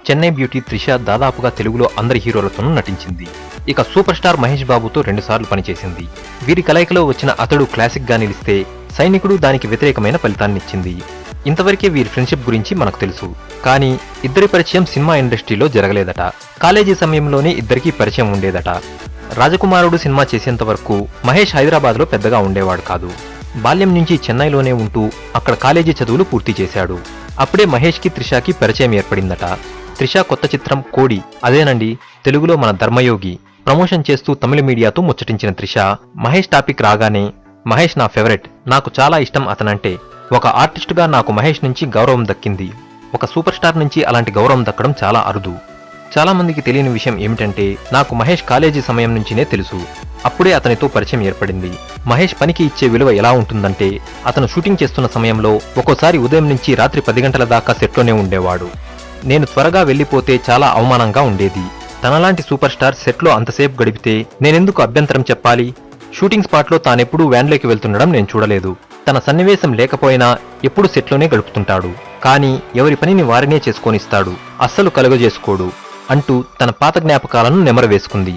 Chennai beauty Trisha దాదాపుగా తెలుగులో అందరి హీరోలతోనూ నటించింది. ఇక సూపర్ స్టార్ మహేష్ బాబుతో 2 సార్లు పనిచేసింది. వీరి కలయికలో వచ్చిన అతడు క్లాసిక్ గా నిలిస్తే, సైనికుడు దానికి వ్యతిరేకమైన ఫలితాన్నిచ్చింది. ఇంతవరకే వీరి ఫ్రెండ్షిప్ గురించి మనకు తెలుసు. కానీ ఇద్దరి పరిచయం సినిమా ఇండస్ట్రీలో జరగలేదట. కాలేజీ సమయంలోనే ఇద్దరికీ పరిచయం ఉండేదట. రాజకుమారుడు సినిమా చేసేంత వరకు మహేష్ హైదరాబాద్లో పెద్దగా ఉండేవాడు కాదు. బాల్యం నుంచి చెన్నైలోనే ఉంటూ అక్కడ కాలేజీ చదువులు పూర్తి చేశాడు. అప్పుడే మహేష్కి త్రిషకి పరిచయం ఏర్పడిందట. త్రిష కొత్త చిత్రం కోడి, అదేనండి తెలుగులో మన ధర్మయోగి, ప్రమోషన్ చేస్తూ తమిళ మీడియాతో ముచ్చటించిన త్రిష మహేష్ టాపిక్ రాగానే, మహేష్ నా ఫేవరెట్, నాకు చాలా ఇష్టం అతనంటే, ఒక ఆర్టిస్టుగా నాకు మహేష్ నుంచి గౌరవం దక్కింది. ఒక సూపర్ స్టార్ నుంచి అలాంటి గౌరవం దక్కడం చాలా అరుదు. చాలా మందికి తెలియని విషయం ఏమిటంటే, నాకు మహేష్ కాలేజీ సమయం నుంచినే తెలుసు. అప్పుడే అతనితో పరిచయం ఏర్పడింది. మహేష్ పనికి ఇచ్చే విలువ ఎలా ఉంటుందంటే, అతను షూటింగ్ చేస్తున్న సమయంలో ఒక్కోసారి ఉదయం నుంచి రాత్రి 10 గంటల దాకా సెట్లోనే ఉండేవాడు. నేను త్వరగా వెళ్లిపోతే చాలా అవమానంగా ఉండేది. తనలాంటి సూపర్ స్టార్ సెట్లో అంతసేపు గడిపితే నేనెందుకు అభ్యంతరం చెప్పాలి? షూటింగ్ స్పాట్లో తానెప్పుడూ వ్యాన్లోకి వెళ్తుండడం నేను చూడలేదు. తన సన్నివేశం లేకపోయినా ఎప్పుడు సెట్లోనే గడుపుతుంటాడు. కానీ ఎవరి పనిని వారినే చేసుకొనిస్తాడు, అస్సలు కలుగజేసుకోడు అంటూ తన పాత జ్ఞాపకాలను నెమరవేసుకుంది.